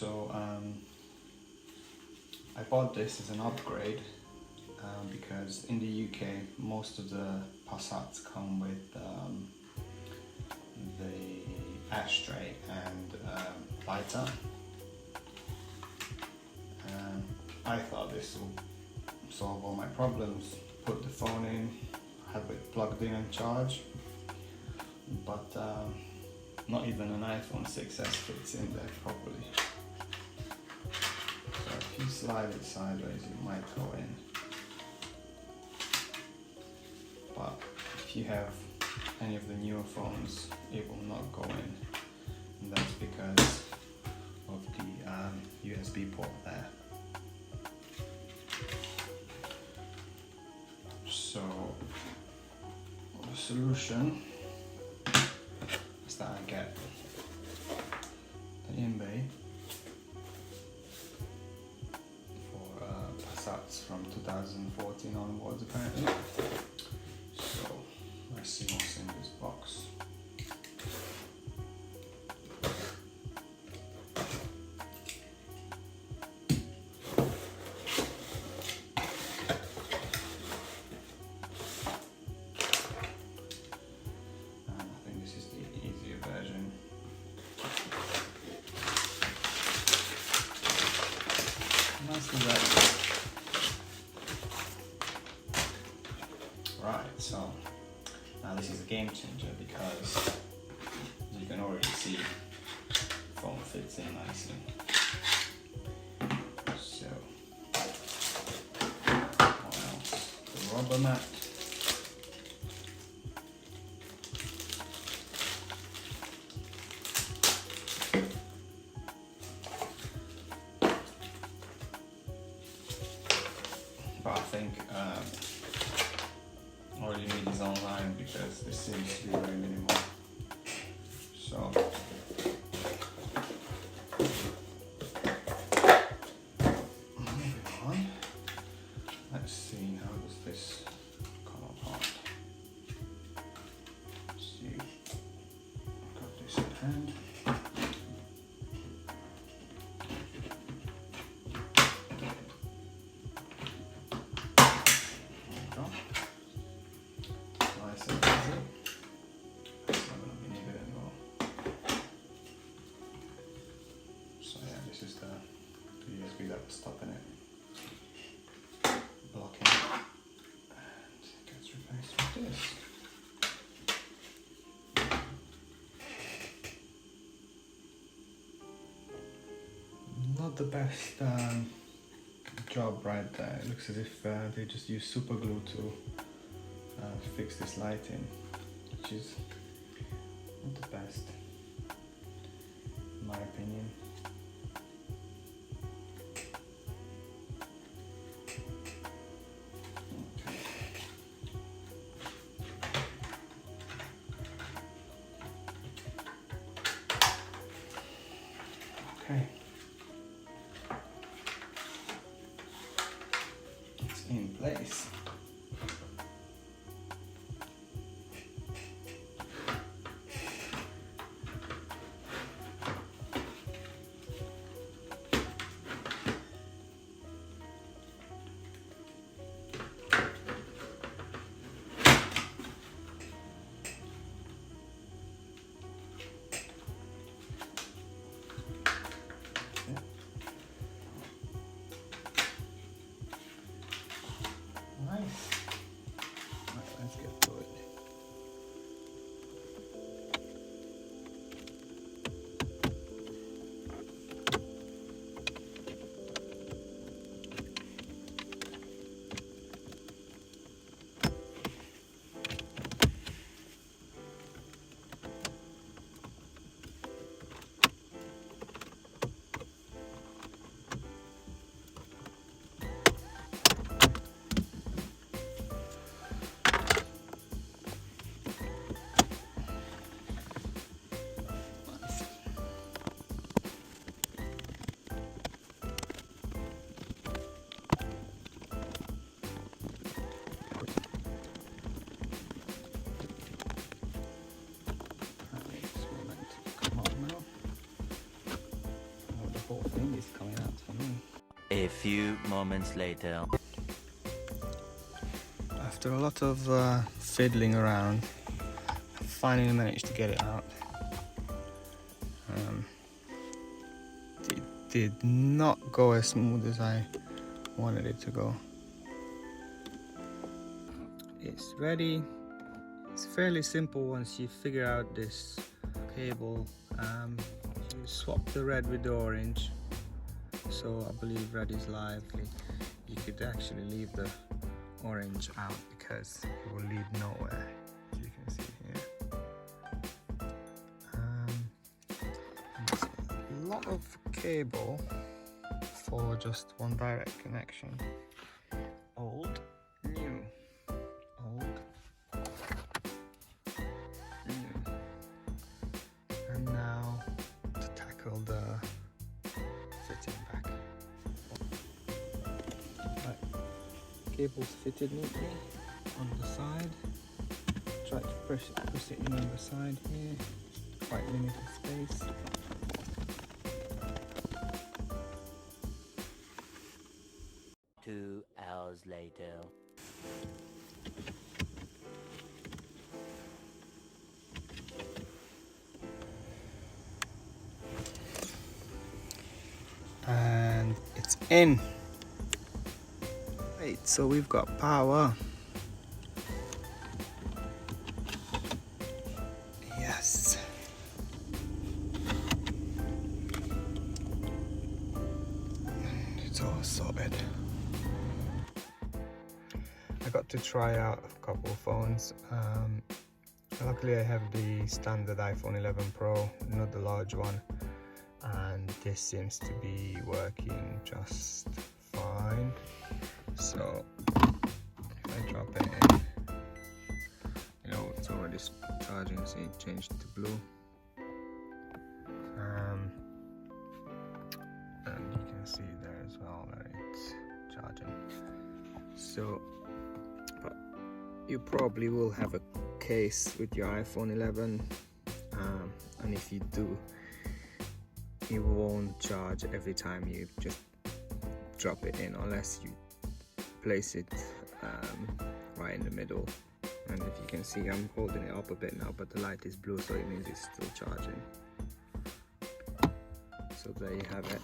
So I bought this as an upgrade because in the UK most of the Passats come with the ashtray and lighter. I thought this will solve all my problems. Put the phone in, have it plugged in and charged, but not even an iPhone 6s fits in there properly. So if you slide it sideways, it might go in. But if you have any of the newer phones, it will not go in. And that's because of the USB port there. So the solution is that I get an Inbay for Passats from 2014 onwards apparently. So let's see what's in this box. Right, so now this is a game changer because you can already see the phone fits in nicely. So, what else? The rubber mat. But I think all you need is online because this seems to be very minimal. So moving on. Let's see, how does this come apart? Let's see. Got this in hand. This is the USB that was stopping it, blocking it, and it gets replaced with this. Not the best job right there. It looks as if they just used super glue to fix this lighting, which is not the best in my opinion. Okay, it's in place. is coming out for me. A few moments later. After a lot of fiddling around, I finally managed to get it out. It did not go as smooth as I wanted it to go. It's ready. It's fairly simple once you figure out this cable. You swap the red with the orange. So I believe red is lively. You could actually leave the orange out because it will lead nowhere, as you can see here. It's a lot of cable for just one direct connection. Old, new, old, new. And now to tackle the fitting back. Right. Cable's fitted neatly on the side. Try to push it in on the side here. Quite limited space. Two hours later. And it's in. Right, so we've got power. Yes. It's all sorted. I got to try out a couple of phones. Luckily I have the standard iPhone 11 Pro, not the large one, and this seems to be working just fine. So if I drop it in, you know, it's already charging, so it changed to blue. And you can see there as well that it's charging. So, but you probably will have a case with your iPhone 11, and if you do, it won't charge every time you just drop it in, unless you place it right in the middle. And if you can see, I'm holding it up a bit now, but the light is blue, so it means it's still charging. So there you have it.